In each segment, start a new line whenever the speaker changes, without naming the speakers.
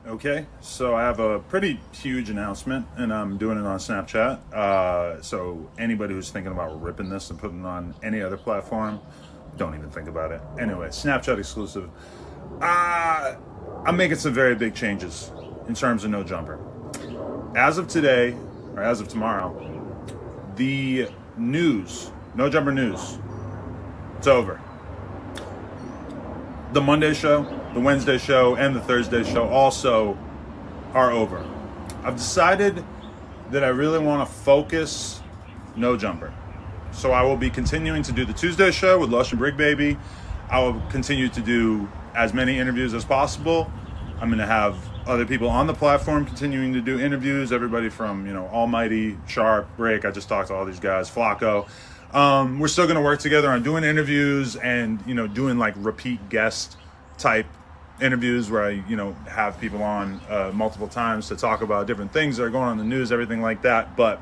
Okay, so I have a pretty huge announcement, and I'm doing it on Snapchat. So anybody who's thinking about ripping this and putting it on any other platform, don't even think about it. Anyway, Snapchat exclusive. Uh, I'm making some very big changes in terms of No Jumper. As of today, or as of tomorrow, the news, No Jumper news, it's over. The Monday show, the Wednesday show, and the Thursday show also are over. I've decided that I really want to focus No Jumper. So I will be continuing to do the Tuesday show with Lush and Brick Baby. I will continue to do as many interviews as possible. I'm going to have other people on the platform continuing to do interviews. Everybody from, Almighty, Sharp, Brick. I just talked to all these guys, Flacco. We're still going to work together on doing interviews and, doing like repeat guest type interviews where I, have people on multiple times to talk about different things that are going on in the news, everything like that. But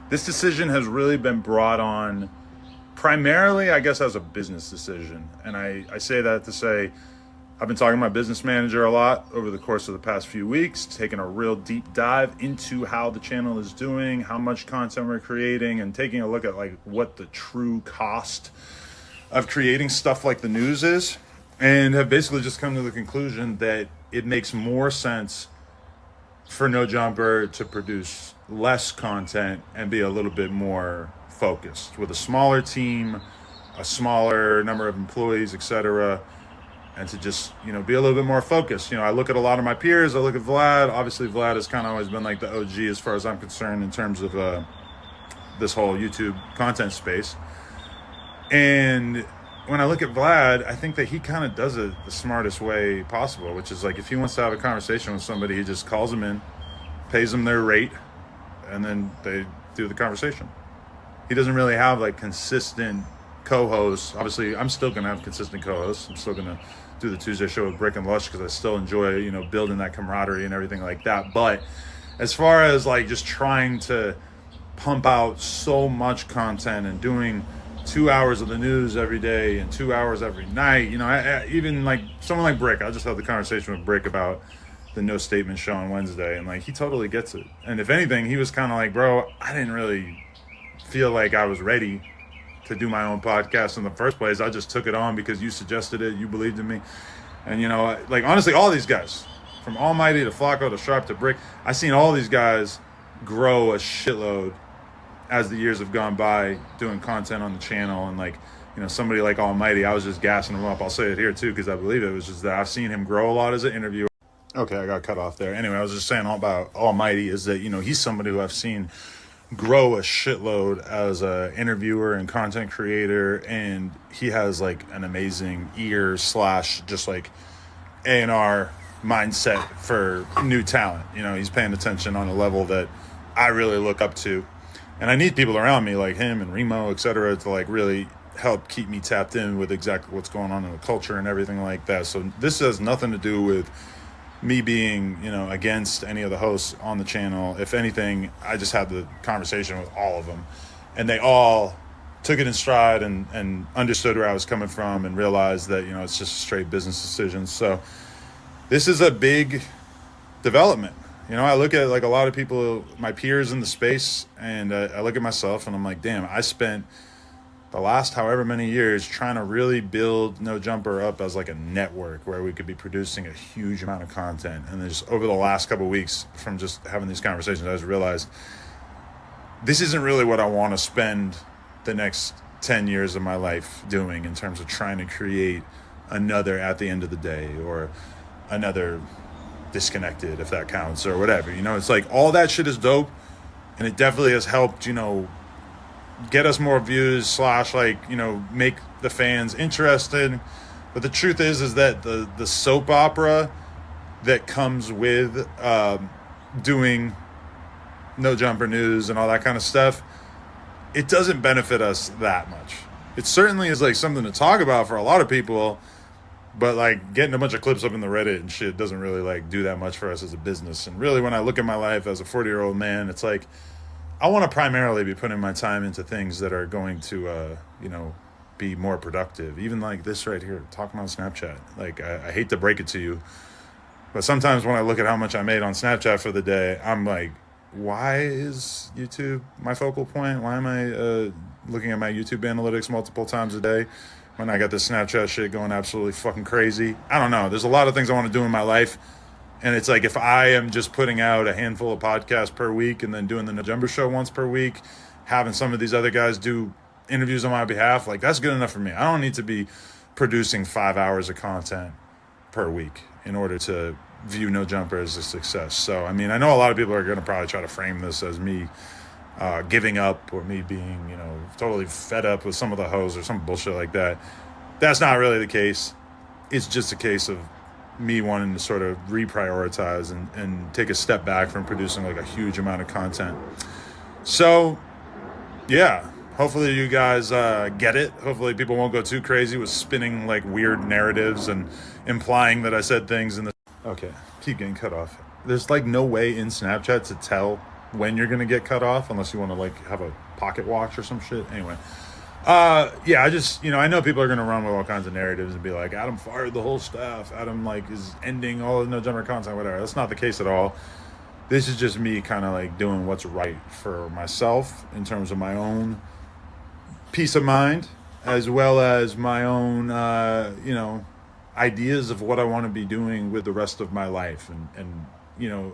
this decision has really been brought on primarily, I guess, as a business decision. And I say that to say I've been talking to my business manager a lot over the course of the past few weeks, taking a real deep dive into how the channel is doing, how much content we're creating, and taking a look at like what the true cost of creating stuff like the news is, and have basically just come to the conclusion that it makes more sense for No Jumper to produce less content and be a little bit more focused with a smaller team, a smaller number of employees, etc., and to just, be a little bit more focused. I look at a lot of my peers. I look at Vlad. Obviously, Vlad has kind of always been like the OG as far as I'm concerned in terms of this whole YouTube content space. And when I look at Vlad, I think that he kind of does it the smartest way possible, which is like if he wants to have a conversation with somebody, he just calls them in, pays them their rate, and then they do the conversation. He doesn't really have like consistent co-hosts. Obviously, I'm still going to have consistent co-hosts. I'm still going to do the Tuesday show with Brick and Lush because I still enjoy, building that camaraderie and everything like that. But as far as like just trying to pump out so much content and doing 2 hours of the news every day and 2 hours every night, even like someone like Brick, I just had the conversation with Brick about the No Statement show on Wednesday, and like he totally gets it. And if anything, he was kind of like, bro, I didn't really feel like I was ready to do my own podcast in the first place. I just took it on because you suggested it, you believed in me. And like honestly, all these guys, from Almighty to Flacco to Sharp to Brick, I've seen all these guys grow a shitload as the years have gone by doing content on the channel. And like, somebody like Almighty, I was just gassing him up. I'll say it here too because I believe it was just that I've seen him grow a lot as an interviewer. Okay, I got cut off there. Anyway, I was just saying all about Almighty is that, he's somebody who I've seen grow a shitload as a interviewer and content creator, and he has like an amazing ear slash just like A&R mindset for new talent. He's paying attention on a level that I really look up to, and I need people around me like him and Remo, etc., to like really help keep me tapped in with exactly what's going on in the culture and everything like that. So this has nothing to do with me being, against any of the hosts on the channel. If anything, I just had the conversation with all of them, and they all took it in stride and understood where I was coming from and realized that, it's just a straight business decision. So this is a big development. I look at like a lot of people, my peers in the space, and I look at myself and I'm like, damn, I spent the last however many years trying to really build No Jumper up as like a network where we could be producing a huge amount of content. And then just over the last couple of weeks from just having these conversations, I just realized this isn't really what I want to spend the next 10 years of my life doing in terms of trying to create another At the End of the Day or another Disconnected, if that counts, or whatever. It's like all that shit is dope, and it definitely has helped, get us more views slash like, make the fans interested. But the truth is that the soap opera that comes with doing No Jumper news and all that kind of stuff, it doesn't benefit us that much. It certainly is like something to talk about for a lot of people, but like getting a bunch of clips up in the Reddit and shit doesn't really like do that much for us as a business. And really, when I look at my life as a 40-year-old man, it's like I want to primarily be putting my time into things that are going to, be more productive. Even like this right here, talking on Snapchat. Like, I hate to break it to you, But sometimes when I look at how much I made on Snapchat for the day, I'm like, why is YouTube my focal point? Why am I looking at my YouTube analytics multiple times a day when I got this Snapchat shit going absolutely fucking crazy? I don't know. There's a lot of things I want to do in my life. And it's like, if I am just putting out a handful of podcasts per week and then doing the Nojumper show once per week, having some of these other guys do interviews on my behalf, like, that's good enough for me. I don't need to be producing 5 hours of content per week in order to view Nojumper as a success. So, I mean, I know a lot of people are going to probably try to frame this as me giving up, or me being, totally fed up with some of the hosts or some bullshit like that. That's not really the case. It's just a case of me wanting to sort of reprioritize and take a step back from producing like a huge amount of content. So, yeah, hopefully you guys get it. Hopefully people won't go too crazy with spinning like weird narratives and implying that I said things in the... Okay, keep getting cut off. There's like no way in Snapchat to tell when you're going to get cut off unless you want to like have a pocket watch or some shit. Anyway, yeah, I just, I know people are going to run with all kinds of narratives and be like, Adam fired the whole staff. Adam like is ending all the Nojumper content, whatever. That's not the case at all. This is just me kind of like doing what's right for myself in terms of my own peace of mind, as well as my own, ideas of what I want to be doing with the rest of my life. And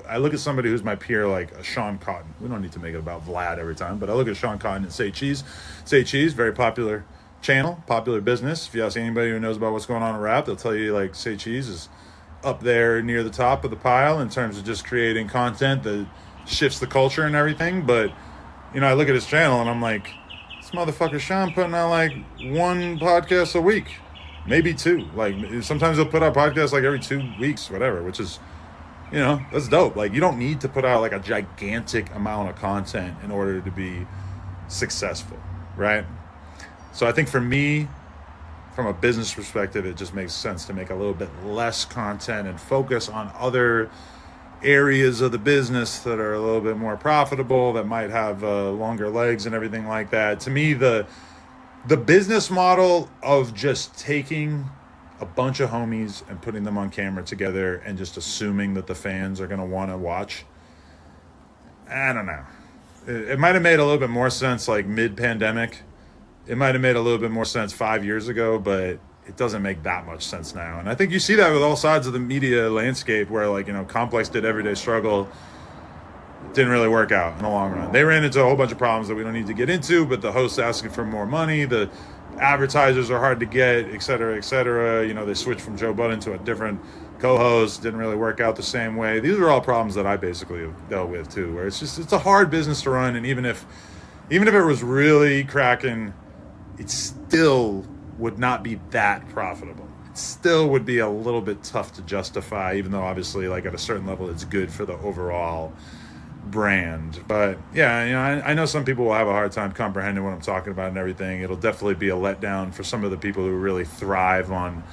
I look at somebody who's my peer, like a Sean Cotton. We don't need to make it about Vlad every time, but I look at Sean Cotton and Say Cheese. Say Cheese, very popular channel, popular business. If you ask anybody who knows about what's going on in rap, they'll tell you like Say Cheese is up there near the top of the pile in terms of just creating content that shifts the culture and everything. But, I look at his channel and I'm like, this motherfucker Sean putting out like one podcast a week, maybe two. Like sometimes he'll put out podcasts like every 2 weeks, whatever, which is, that's dope. Like, you don't need to put out like a gigantic amount of content in order to be successful, right? So I think for me, from a business perspective, it just makes sense to make a little bit less content and focus on other areas of the business that are a little bit more profitable, that might have longer legs and everything like that. To me, the business model of just taking a bunch of homies and putting them on camera together and just assuming that the fans are going to want to watch, I don't know. It might have made a little bit more sense like mid-pandemic. It might have made a little bit more sense 5 years ago, but it doesn't make that much sense now. And I think you see that with all sides of the media landscape where, like, Complex did Everyday Struggle. It didn't really work out in the long run. They ran into a whole bunch of problems that we don't need to get into, but the host's asking for more money, the advertisers are hard to get, et cetera, et cetera. They switched from Joe Budden to a different co-host. Didn't really work out the same way. These are all problems that I basically have dealt with too, where it's a hard business to run. And even if it was really cracking, it still would not be that profitable. It still would be a little bit tough to justify, even though obviously like at a certain level, it's good for the overall brand. But yeah, I know some people will have a hard time comprehending what I'm talking about and everything. It'll definitely be a letdown for some of the people who really thrive on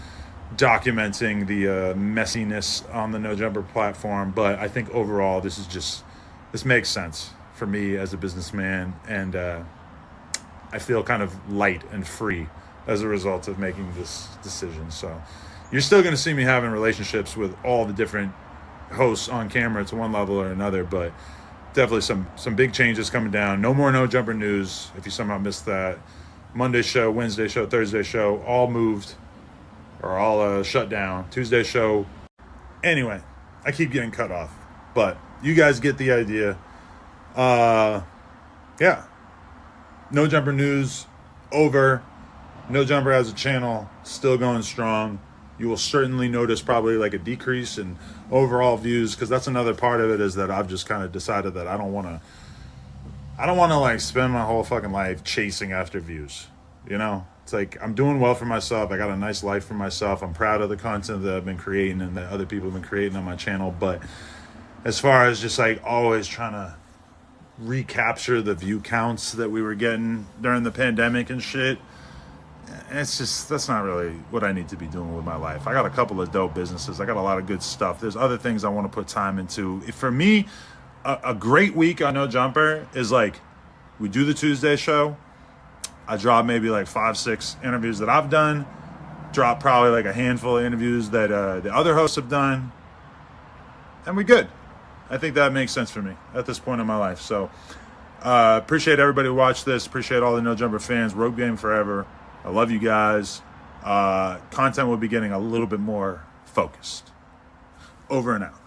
documenting the messiness on the Nojumper platform. But I think overall, this makes sense for me as a businessman, and I feel kind of light and free as a result of making this decision. So you're still going to see me having relationships with all the different hosts on camera to one level or another, but definitely some big changes coming down. No more Nojumper news. If you somehow missed that, Monday show, Wednesday show, Thursday show, all moved or all shut down. Tuesday show. Anyway, I keep getting cut off, but you guys get the idea. Yeah. Nojumper news over. Nojumper as a channel still going strong. You will certainly notice probably like a decrease in overall views, because that's another part of it, is that I've just kind of decided that I don't want to like spend my whole fucking life chasing after views. It's like I'm doing well for myself. I got a nice life for myself. I'm proud of the content that I've been creating and that other people have been creating on my channel. But as far as just like always trying to recapture the view counts that we were getting during the pandemic and shit, that's not really what I need to be doing with my life. I got a couple of dope businesses. I got a lot of good stuff. There's other things I want to put time into. For me, a great week on Nojumper is like, we do the Tuesday show. I drop maybe like 5-6 interviews that I've done. Drop probably like a handful of interviews that the other hosts have done. and we're good. I think that makes sense for me at this point in my life. So appreciate everybody who watched this. Appreciate all the No Jumper fans. Rogue Game forever. I love you guys. Content will be getting a little bit more focused. Over and out.